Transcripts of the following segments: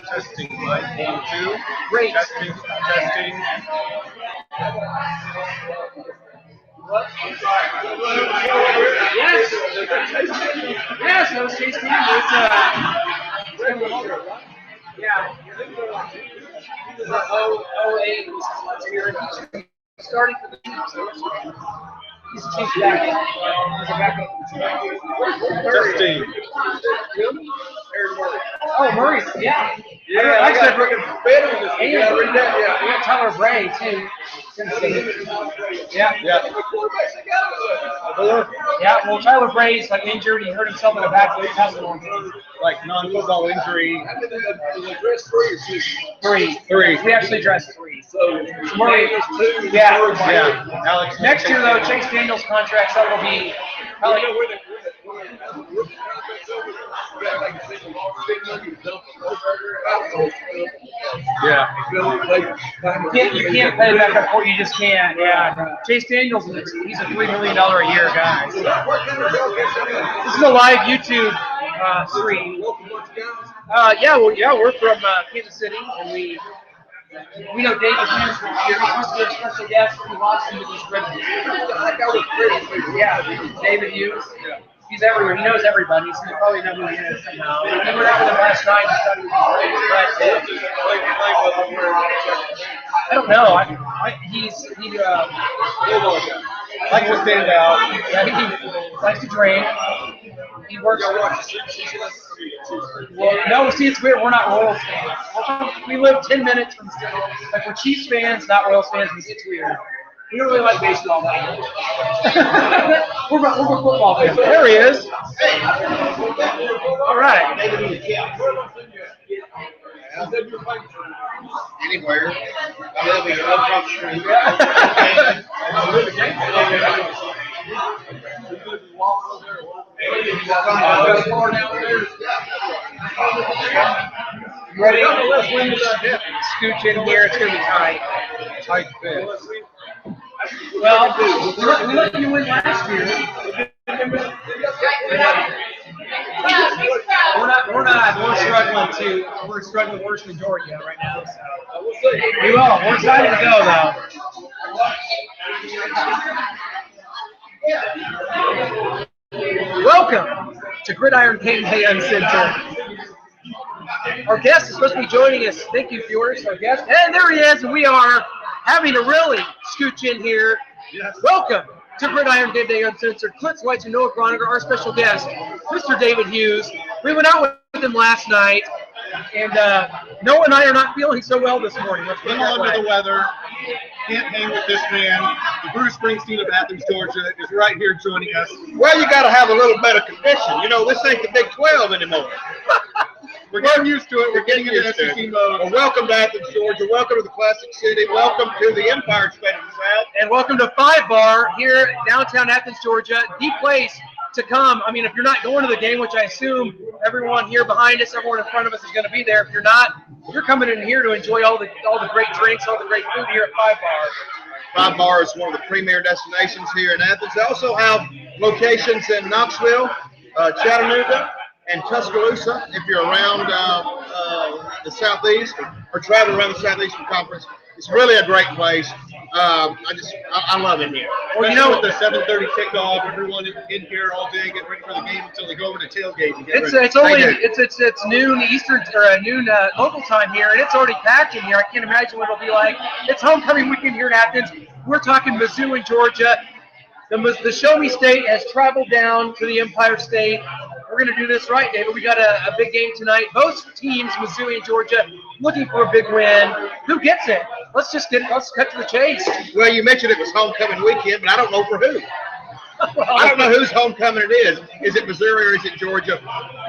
Testing, right? 1, 2. Great. Testing, testing. Yes. Yes, that was Chase Daniels. Yeah. He was 08 last year. He started for the team, so he's a Chiefs backup. He's a backup. Testing. Oh, Murray. Yeah. Yeah, I said freaking better this we got Tyler Bray too. Yeah. Yeah. Yeah. Well, Tyler Bray's like injured. He hurt himself in the back of the hospital. Like non-football injury. Three. We actually dressed three. So Murray. Yeah. Alex. Next year though, Chase Daniels' contract, so it'll be probably. Yeah. You can't pay back up court. You just can't. Yeah. Chase Daniels, he's a $3 million a year guy. This is a live YouTube stream. We're from Kansas City, and we know David Hughes from here. He's supposed to be a special guest. We lost him to this Gridiron. Yeah, David Hughes. He's everywhere. He knows everybody, so you probably know who he is somehow. We went out with him last night. I thought he was great. I don't know. He Likes to stand out. he likes to drink. He works. Well, no, see, it's weird. We're not Royals fans. We live 10 minutes from the like we're Chiefs fans, not Royals fans. It's weird. We don't really like baseball that much. we're football fans. There he is. All right. Anywhere. Ready? Scooch in here. It's going to be tight. Tight fit. Well, we let you win last year. We're struggling worse than Georgia right now. So. We will. We're excited to go though. Welcome to Gridiron Gameday Uncensored. Our guest is supposed to be joining us. Thank you, viewers. Our guest, and there he is. We are having to really scooch in here. Yes. Welcome to Gridiron Gameday Uncensored. Clint White and Noah Groninger, our special guest, Mr. David Hughes. We went out with him last night, and Noah and I are not feeling so well this morning. Let's put it that Under way. the weather. Can't hang with this man. The Bruce Springsteen of Athens, Georgia, is right here joining us. Well, you got to have a little better condition. You know, this ain't the Big 12 anymore. We're getting used to it. We're getting into SEC mode. Well, welcome to Athens, Georgia. Welcome to the Classic City. Welcome to the Empire State of the South. And welcome to Five Bar here downtown Athens, Georgia. The place to come. I mean, if you're not going to the game, which I assume everyone here behind us, everyone in front of us is going to be there. If you're not, you're coming in here to enjoy all the great drinks, all the great food here at Five Bar. Five Bar is one of the premier destinations here in Athens. They also have locations in Knoxville, Chattanooga, and Tuscaloosa. If you're around the Southeast or traveling around the Southeastern Conference, it's really a great place. I love it here. Well, you know, with the 7:30 kickoff, everyone in here all day getting ready for the game until they go over to tailgate. And It's noon Eastern or noon local time here, and it's already packed in here. I can't imagine what it'll be like. It's homecoming weekend here in Athens. We're talking Mizzou in Georgia. The Show Me State has traveled down to the Empire State. We're going to do this right, David. We got a big game tonight. Both teams, Mizzou and Georgia, looking for a big win. Who gets it? Let's cut to the chase. Well, you mentioned it was homecoming weekend, but I don't know for who. I don't know whose homecoming it is. Is it Missouri or is it Georgia?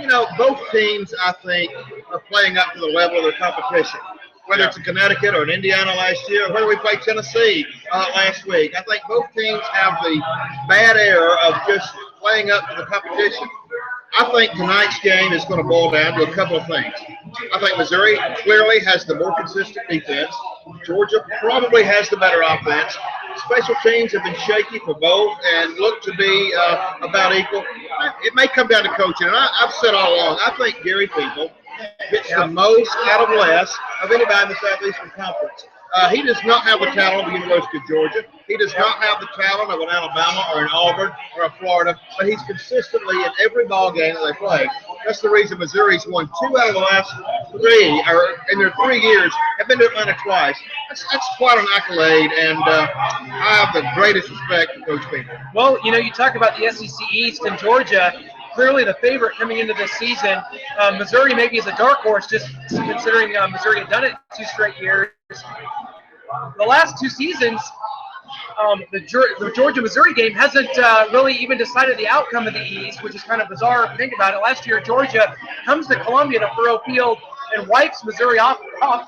You know, both teams, I think, are playing up to the level of their competition. Whether it's in Connecticut or in Indiana last year, or whether we played Tennessee last week. I think both teams have the bad air of just playing up to the competition. I think tonight's game is going to boil down to a couple of things. I think Missouri clearly has the more consistent defense. Georgia probably has the better offense. Special teams have been shaky for both and look to be about equal. It may come down to coaching. And I've said all along, I think Gary People gets the most out of less of anybody in the Southeastern Conference. He does not have the talent of the University of Georgia. He does not have the talent of an Alabama or an Auburn or a Florida, but he's consistently in every ball game that they play. That's the reason Missouri's won 2 out of the last 3, or in their 3 years, have been to Atlanta twice. That's quite an accolade, and I have the greatest respect for Coach Beamer. Well, you talk about the SEC East and Georgia. Clearly the favorite coming into this season. Missouri maybe is a dark horse, just considering Missouri had done it 2 straight years. The last 2 seasons, the Georgia-Missouri game hasn't really even decided the outcome of the East, which is kind of bizarre if you think about it. Last year, Georgia comes to Columbia to Thoreau Field and wipes Missouri off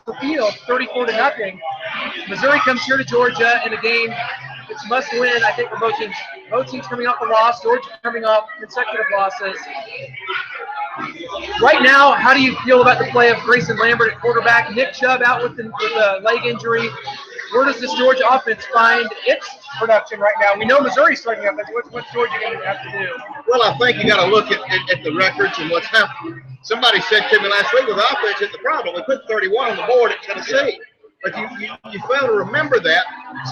the field, 34-0. Missouri comes here to Georgia in a game it's must win, I think, for both teams. Both teams coming off a loss, Georgia coming off consecutive losses. Right now, how do you feel about the play of Grayson Lambert at quarterback? Nick Chubb out with a leg injury. Where does this Georgia offense find its production right now? We know Missouri's starting up. What's Georgia going to have to do? Well, I think you got to look at the records and what's happened. Somebody said to me last week, with offense, it's the problem. We put 31 on the board at Tennessee. But you fail to remember that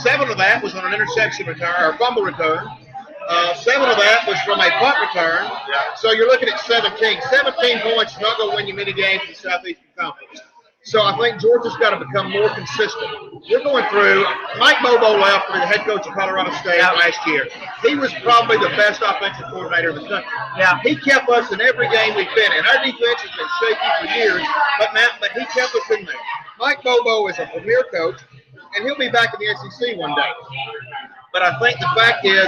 7 of that was on an interception return or fumble return. 7 of that was from a punt return. So you're looking at 17. 17 points is not going to win you many games in the Southeastern Conference. So I think Georgia's got to become more consistent. We're going through. Mike Bobo left for the head coach of Colorado State last year. He was probably the best offensive coordinator in the country. Yeah. He kept us in every game we've been in. Our defense has been shaky for years, but he kept us in there. Mike Bobo is a premier coach, and he'll be back in the SEC one day. But I think the fact is,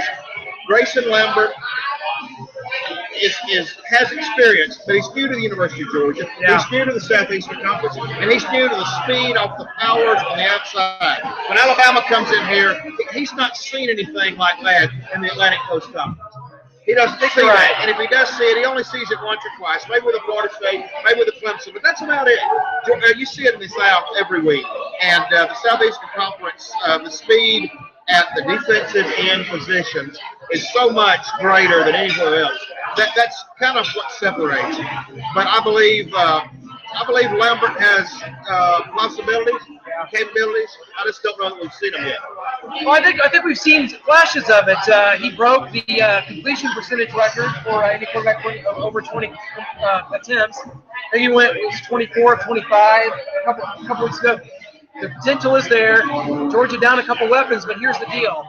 Grayson Lambert has experience, but he's new to the University of Georgia. Yeah. He's new to the Southeastern Conference, and he's new to the speed off the powers on the outside. When Alabama comes in here, he's not seen anything like that in the Atlantic Coast Conference. He doesn't see that, and if he does see it, he only sees it once or twice, maybe with a Florida State, maybe with a Clemson, but that's about it. You see it in the South every week, and the Southeastern Conference, the speed at the defensive end positions is so much greater than anywhere else. That's kind of what separates. But I believe Lambert has possibilities, capabilities. I just don't know that we've seen them yet. Well, I think we've seen flashes of it. He broke the completion percentage record for any quarterback over 20 attempts. I think he went 24 of 25 a couple weeks ago. The potential is there. Georgia down a couple weapons, but here's the deal.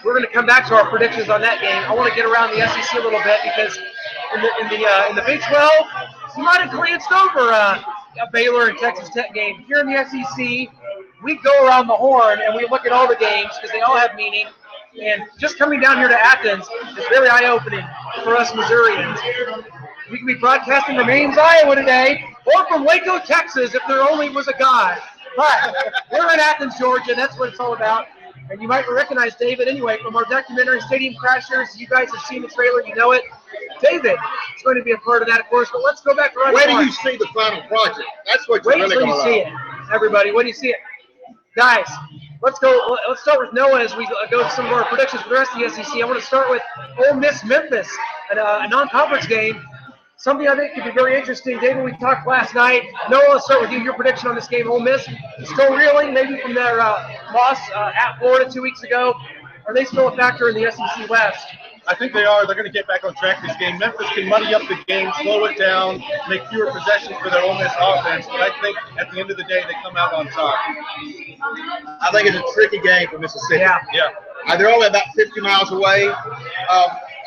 We're going to come back to our predictions on that game. I want to get around the SEC a little bit because in the Big 12, you might have glanced over a Baylor and Texas Tech game. Here in the SEC, we go around the horn and we look at all the games because they all have meaning. And just coming down here to Athens is very eye-opening for us Missourians. We can be broadcasting from Ames, Iowa today, or from Waco, Texas, if there only was a God. But we're in Athens, Georgia. That's what it's all about. And you might recognize David anyway from our documentary, Stadium Crashers. You guys have seen the trailer. You know it. David is going to be a part of that, of course. But let's go back to our Where do you see the final project? That's what you're really going to see it. Everybody, when do you see it? Guys, let's go. Let's start with Noah as we go to some of our predictions for the rest of the SEC. I want to start with Ole Miss Memphis, a non-conference game. Something I think could be very interesting. David, we talked last night. Noah, let's start with you. Your prediction on this game. Ole Miss still reeling, maybe from their loss at Florida 2 weeks ago. Are they still a factor in the SEC West? I think they are. They're going to get back on track this game. Memphis can muddy up the game, slow it down, make fewer possessions for their Ole Miss offense. But I think at the end of the day, they come out on top. I think it's a tricky game for Mississippi. Yeah. They're only about 50 miles away.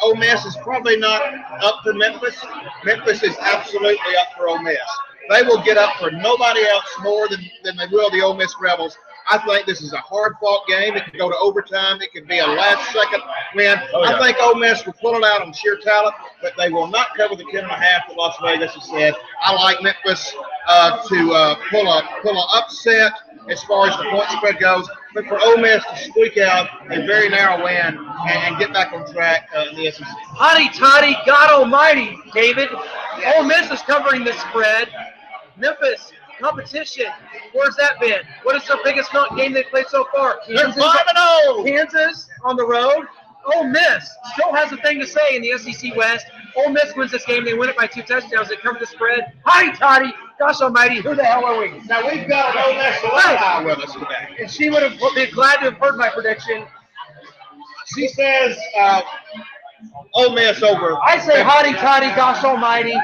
Ole Miss is probably not up for Memphis. Memphis is absolutely up for Ole Miss. They will get up for nobody else more than they will the Ole Miss Rebels. I think this is a hard-fought game. It could go to overtime. It could be a last-second win. I think Ole Miss will pull it out on sheer talent, but they will not cover the 10.5 that Las Vegas has said. I like Memphis to pull an upset as far as the point spread goes, but for Ole Miss to squeak out a very narrow win and get back on track in the SEC. Hotty toddy, God almighty, David. Ole Miss is covering the spread. Memphis, competition, where's that been? What is their biggest game they've played so far? They're 5-0. Kansas on the road. Ole Miss still has a thing to say in the SEC West. Ole Miss wins this game. They win it by 2 touchdowns. They cover the spread. Hi, Toddy. Gosh almighty, who the hell are we? Now, we've got an Ole Miss alumni with us today. And she would have been glad to have heard my prediction. She says Ole Miss over. I say hotty toddy, gosh almighty.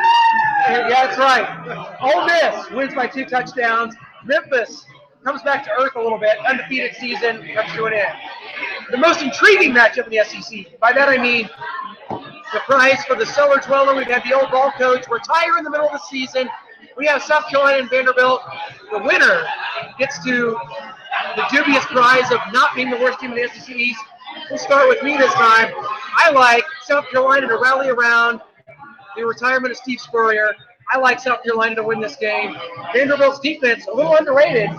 Yeah, that's right. Ole Miss wins by 2 touchdowns. Memphis comes back to earth a little bit. Undefeated season comes to an end. The most intriguing matchup in the SEC. By that I mean the prize for the cellar dweller. We've had the old ball coach retire in the middle of the season. We have South Carolina and Vanderbilt. The winner gets to the dubious prize of not being the worst team in the SEC East. We'll start with me this time. I like South Carolina to rally around the retirement of Steve Spurrier. I like South Carolina to win this game. Vanderbilt's defense, a little underrated,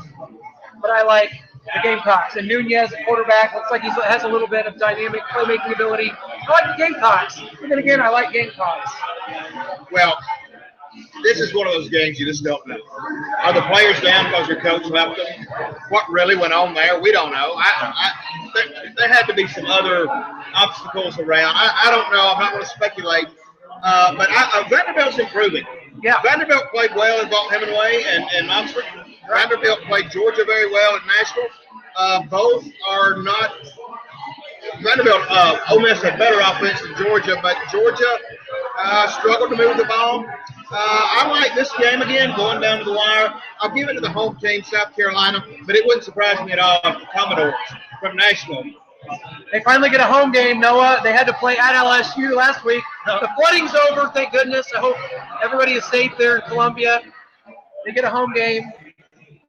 but I like the Gamecocks. And Nunez at quarterback looks like he has a little bit of dynamic playmaking ability. I like the Gamecocks. And then again, I like Gamecocks. Well, this is one of those games you just don't know. Are the players down because their coach left them? What really went on there? We don't know. There had to be some other obstacles around. I don't know. I'm not going to speculate. But Vanderbilt's improving. Yeah. Vanderbilt played well in Vaughn Hemingway and Oxford. Vanderbilt played Georgia very well at Nashville. Both are not. Vanderbilt, Ole Miss had better offense than Georgia, but Georgia struggled to move the ball. I like this game again, going down to the wire. I'll give it to the home team, South Carolina, but it wouldn't surprise me at all if the Commodores from Nashville. They finally get a home game, Noah. They had to play at LSU last week. The flooding's over, thank goodness. I hope everybody is safe there in Columbia. They get a home game.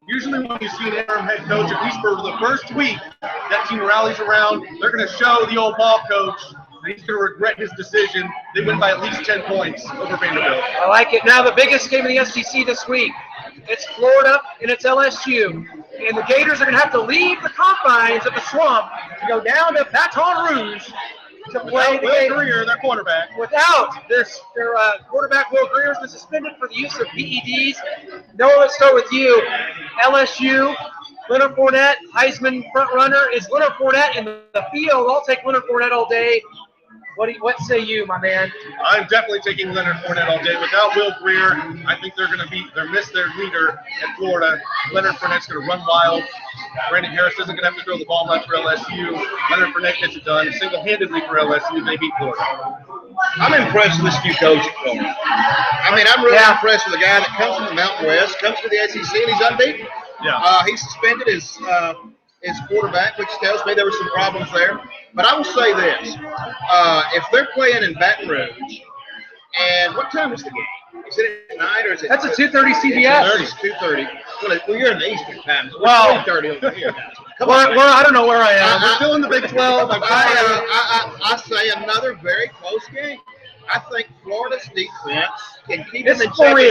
Usually when you see an interim head coach, at least for the first week, that team rallies around. They're going to show the old ball coach that he's going to regret his decision. They win by at least 10 points over Vanderbilt. I like it. Now the biggest game in the SEC this week, it's Florida and it's LSU. And the Gators are going to have to leave the confines of the swamp to go down to Baton Rouge to play the Will Greer, their quarterback. Without their quarterback, Will Greer, has been suspended for the use of PEDs. Noah, let's start with you. LSU, Leonard Fournette, Heisman front runner. Is Leonard Fournette in the field? I'll take Leonard Fournette all day. What say you, my man? I'm definitely taking Leonard Fournette all day. Without Will Greer, I think they're going to miss their leader at Florida. Leonard Fournette's going to run wild. Brandon Harris isn't going to have to throw the ball much for LSU. Leonard Fournette gets it done single-handedly for LSU. They beat Florida. I'm impressed with this new coach at Florida. I mean, I'm really impressed with a guy that comes from the Mountain West, comes to the SEC, and he's unbeaten. Yeah. He suspended his quarterback, which tells me there were some problems there. But I will say this. If they're playing in Baton Rouge, and what time is the game? Is it at night or is it? That's a 2:30 CBS. It's 2:30. Well, you're in the Eastern time. So well, 3:30 over here. I don't know where I am. We're still in the Big 12. I say another very close game. I think Florida's defense can keep them in check. For real.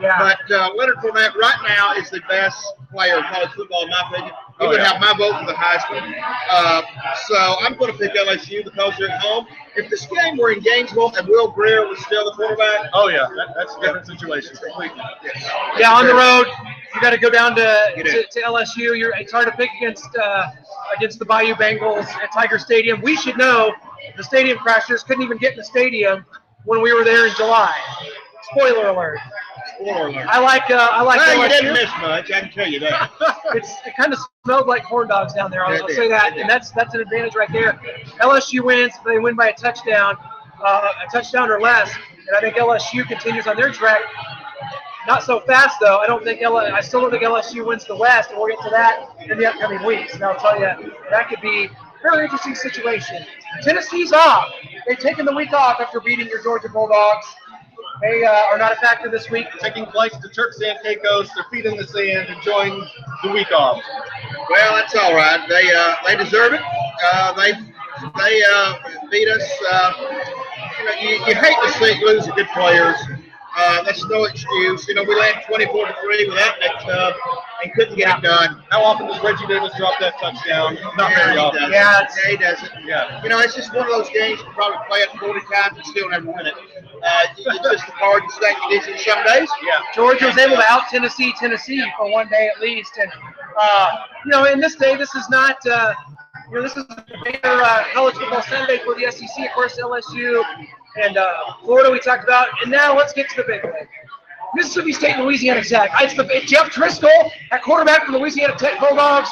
Yeah. But Leonard Fournette right now is the best player in college football, in my opinion. He would have my vote for the Heisman. So I'm going to pick LSU because they're at home. If this game were in Gainesville and Will Greer was still the quarterback, oh yeah, that's a different situation completely. Yes. Yeah, on the road, you got to go down to LSU. It's hard to pick against the Bayou Bengals at Tiger Stadium. We should know the Stadium Crashers couldn't even get in the stadium when we were there in July. Spoiler alert. Spoiler alert. I like well, LSU. you didn't miss much, I can tell you that. It kind of smelled like corn dogs down there. I'll say that, and that's an advantage right there. LSU wins. They win by a touchdown or less, and I think LSU continues on their track. Not so fast though. I still don't think LSU wins the West, and we'll get to that in the upcoming weeks. And I'll tell you, that could be a very interesting situation. Tennessee's off. They've taken the week off after beating your Georgia Bulldogs. They are not a factor this week. Taking flights to Turks and Caicos, their feet in the sand, enjoying the week off. Well, that's all right. They deserve it. They beat us. You hate to see lose good players. That's no excuse. We land 24-3 without Nick Chubb and couldn't get it done. How often does Reggie Davis drop that touchdown? Not very often. He doesn't. Yeah. It's just one of those games you can probably play it 40 times and still never win it. It's just a card and stack condition some days. Yeah. Georgia was able to out Tennessee for one day at least. And, in this day, this is not this is a bigger college football Sunday for the SEC. Of course, LSU And Florida we talked about. And now let's get to the big one. Mississippi State and Louisiana Tech. It's Jeff Driscoll at quarterback for the Louisiana Tech Bulldogs.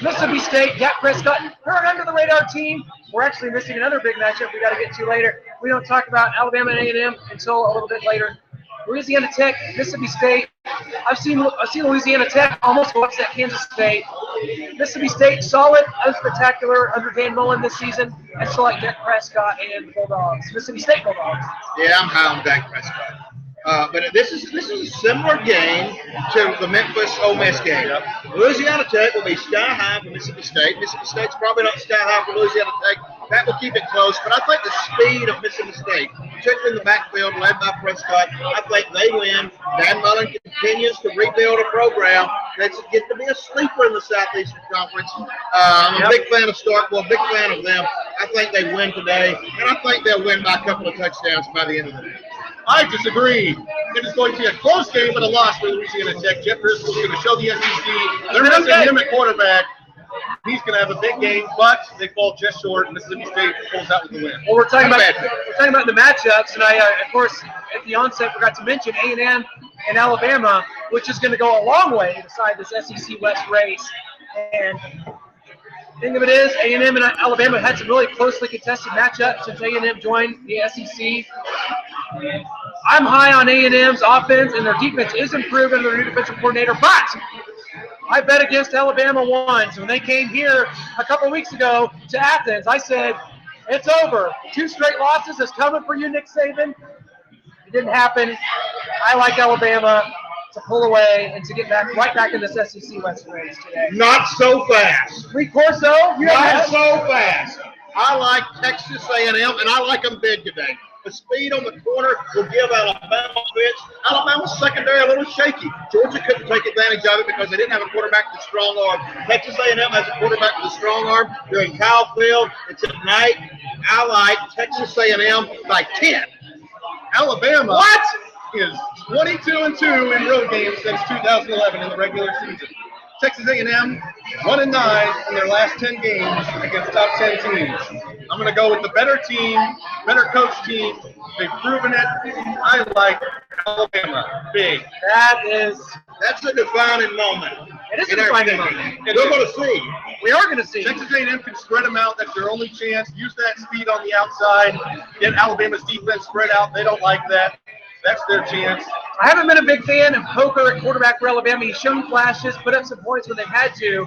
Mississippi State, Dak Prescott. They're an under-the-radar team. We're actually missing another big matchup we got to get to later. We don't talk about Alabama and A&M until a little bit later. Louisiana Tech, Mississippi State. I've seen Louisiana Tech almost go upset Kansas State. Mississippi State, solid, unspectacular under Dan Mullen this season. I still like Dak Prescott and the Bulldogs. Mississippi State Bulldogs. Yeah, I'm high on Dak Prescott. But this is a similar game to the Memphis Ole Miss game. Louisiana Tech will be sky high for Mississippi State. Mississippi State's probably not sky high for Louisiana Tech. That will keep it close. But I think the speed of Mississippi State, particularly in the backfield led by Prescott, I think they win. Dan Mullen continues to rebuild a program that's get to be a sleeper in the Southeastern Conference. I'm a big fan of Starkville, big fan of them. I think they win today, and I think they'll win by a couple of touchdowns by the end of the day. I disagree. It is going to be a close game, but a loss for Louisiana Tech. Jeff Driscoll's going to show the SEC. They're missing him at quarterback. He's going to have a big game, but they fall just short. Mississippi State pulls out with the win. Well, we're talking about the matchups, and I, of course, at the onset forgot to mention A&M and Alabama, which is going to go a long way to decide this SEC West race. And the thing of it is, A&M and Alabama had some really closely contested matchups since A&M joined the SEC. I'm high on A&M's offense, and their defense is improved under their new defensive coordinator, but I bet against Alabama once. When they came here a couple weeks ago to Athens, I said, it's over. 2 straight losses is coming for you, Nick Saban. It didn't happen. I like Alabama to pull away and to get right back in this SEC West race today. Not so fast. Lee Corso? Not so fast. I like Texas A&M, and I like them big today. The speed on the corner will give Alabama a pitch. Alabama's secondary a little shaky. Georgia couldn't take advantage of it because they didn't have a quarterback with a strong arm. Texas A&M has a quarterback with a strong arm. They're in Kyle Field. It's at night. I like Texas A&M by 10. Alabama is 22-2 in road games since 2011 in the regular season. Texas A&M 1-9 in their last 10 games against top 10 teams. I'm going to go with the better team, better coach team. They've proven it. I like Alabama big. That's a defining moment. It is a defining moment. We're going to see. We are going to see. Texas A&M can spread them out. That's their only chance. Use that speed on the outside. Get Alabama's defense spread out. They don't like that. That's their chance. I haven't been a big fan of Coker at quarterback for Alabama. He's shown flashes, put up some points when they've had to.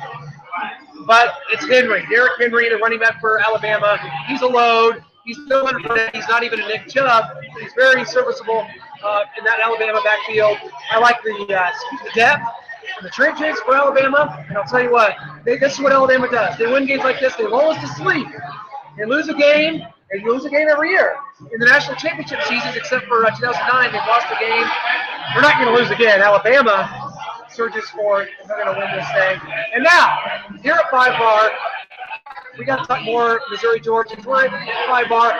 But it's Henry, Derrick Henry, the running back for Alabama. He's a load. He's still under. He's not even a Nick Chubb. But he's very serviceable in that Alabama backfield. I like the depth and the trenches for Alabama. And I'll tell you what, this is what Alabama does. They win games like this. They lull us to sleep. They lose a game. They lose a game every year. In the national championship seasons, except for 2009, they've lost a game. We're not going to lose again. Alabama surges forward, and they're going to win this thing. And now, here at 5 Bar, we got to talk more Missouri Georgia. We're at 5 Bar.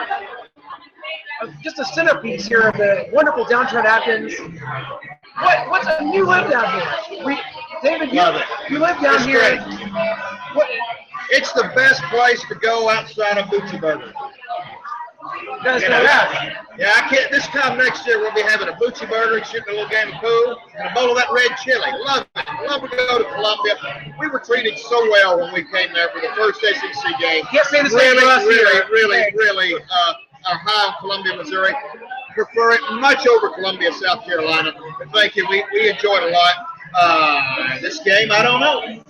Just a centerpiece here of the wonderful downtown Athens. What's a new live down here? David, you live down here. It's the best place to go outside of Bootsy Burger. Yeah, I can't. This time next year, we'll be having a Bootsy Burger and shooting a little game of pool and a bowl of that red chili. Love it. Love to go to Columbia. We were treated so well when we came there for the first SEC game. Can't say the same for us here. Really are high on Columbia, Missouri. Prefer it much over Columbia, South Carolina. But thank you. We enjoyed a lot. This game, I don't know.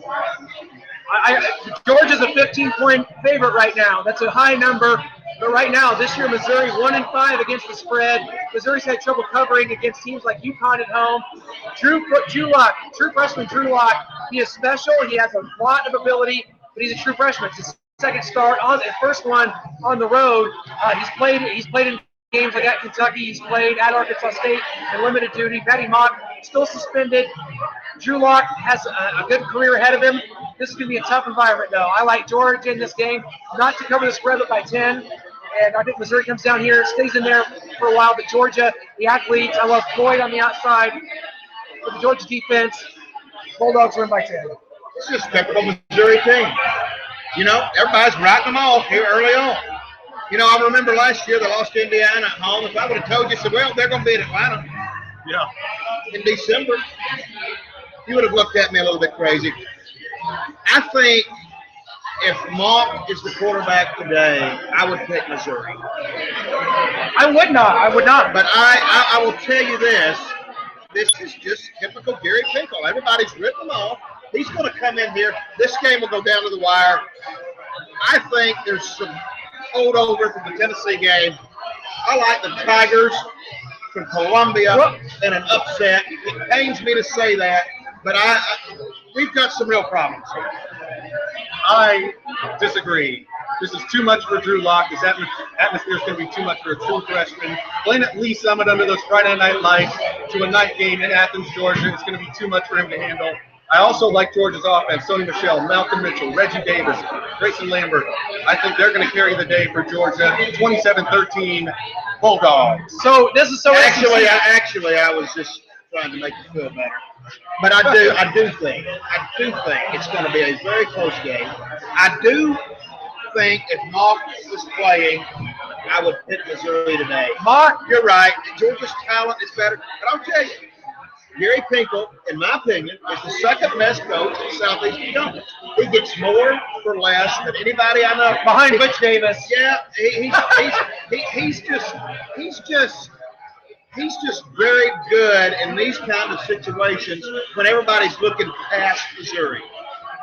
Georgia's a 15-point favorite right now. That's a high number. But right now, this year, Missouri 1-5 against the spread. Missouri's had trouble covering against teams like UConn at home. True freshman Drew Lock. He is special. He has a lot of ability, but he's a true freshman. It's his second start on the first one on the road. He's played in games like at Kentucky. He's played at Arkansas State in limited duty. Patty Mock still suspended. Drew Lock has a good career ahead of him. This is going to be a tough environment, though. I like Georgia in this game, not to cover the spread, but by 10. And I think Missouri comes down here, stays in there for a while. But Georgia, the athletes, I love Floyd on the outside. With the Georgia defense, Bulldogs win by 10. It's just typical Missouri team. You know, everybody's writing them off here early on. You know, I remember last year they lost to Indiana at home. If I would have told you, said, well, they're going to be in Atlanta Yeah. in December, you would have looked at me a little bit crazy. I think if Monk is the quarterback today, I would pick Missouri. I would not. I would not. But I will tell you this. This is just typical Gary Pinkel. Everybody's written him off. He's going to come in here. This game will go down to the wire. I think there's some holdover from the Tennessee game. I like the Tigers from Columbia in an upset. It pains me to say that, but we've got some real problems here. I disagree. This is too much for Drew Lock. This atmosphere is going to be too much for a true freshman. Playing at Lee Summit under those Friday night lights to a night game in Athens, Georgia, it's going to be too much for him to handle. I also like Georgia's offense. Sony Michel, Malcolm Mitchell, Reggie Davis, Grayson Lambert. I think they're going to carry the day for Georgia. 27-13 Bulldogs. So this is so Actually, I was just trying to make you feel better. But I do think it's going to be a very close game. I do think if Mock was playing, I would pick Missouri today. Mock, you're right. Georgia's talent is better. But I'll tell you, Gary Pinkel, in my opinion, is the second best coach in Southeastern Conference. He gets more for less than anybody I know. Behind Butch Davis. Yeah, he's just very good in these kind of situations when everybody's looking past Missouri.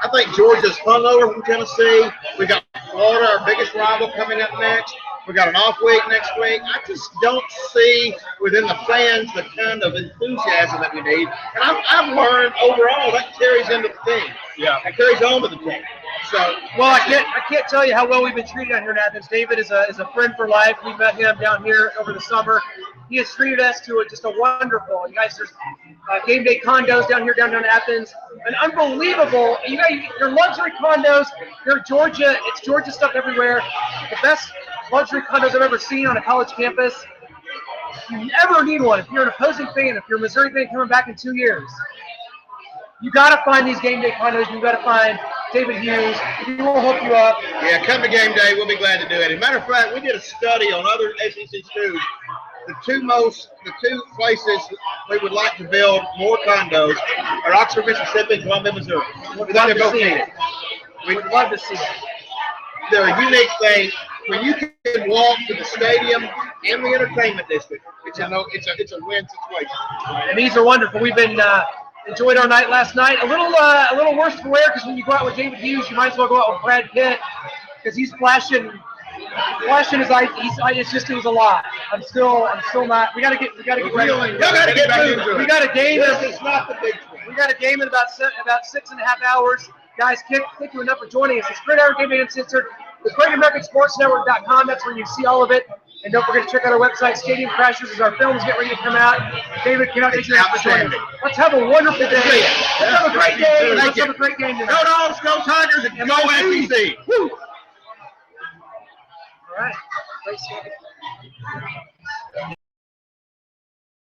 I think Georgia's hung over from Tennessee. We got Florida, our biggest rival, coming up next. We got an off week next week. I just don't see within the fans the kind of enthusiasm that we need. And I've learned overall that carries into the team. Yeah, that carries on to the team. So, well, I can't tell you how well we've been treated out here in Athens. David is a friend for life. We met him down here over the summer. He has treated us to just a wonderful. You guys, there's game day condos down here, downtown Athens. An unbelievable. You got your luxury condos. Your Georgia. It's Georgia stuff everywhere. The best luxury condos I've ever seen on a college campus. If you ever need one, if you're an opposing fan, if you're a Missouri fan coming back in 2 years, you got to find these game day condos. You got to find David Hughes. He will hook you up. Yeah, come to game day. We'll be glad to do it. As a matter of fact, we did a study on other SEC schools. The two places we would like to build more condos are Oxford, Mississippi, and Columbia, Missouri. We'd love to see it. We'd love to see it. They're a unique thing. When you can walk to the stadium and the entertainment district, it's a win situation. And these are wonderful. We've been enjoyed our night last night. A little worse for wear because when you go out with David Hughes, you might as well go out with Brad Pitt because he's flashing his eyes. It was a lot. I'm still not. We gotta get ready. We got a game. This is not the big one. We got a game in about 6.5 hours. Guys, thank you enough for joining us. It's Gridiron, Gameday, Uncensored. The Great American Sports Network.com. That's where you see all of it. And don't forget to check out our website, Stadium Crashers, as our films get ready to come out. David, cannot thank you for joining us. Let's have a wonderful day. Let's have a great game. Let's have a great game tonight. Go Dogs, go Tigers, and go SEC. Woo! All right. Great stuff.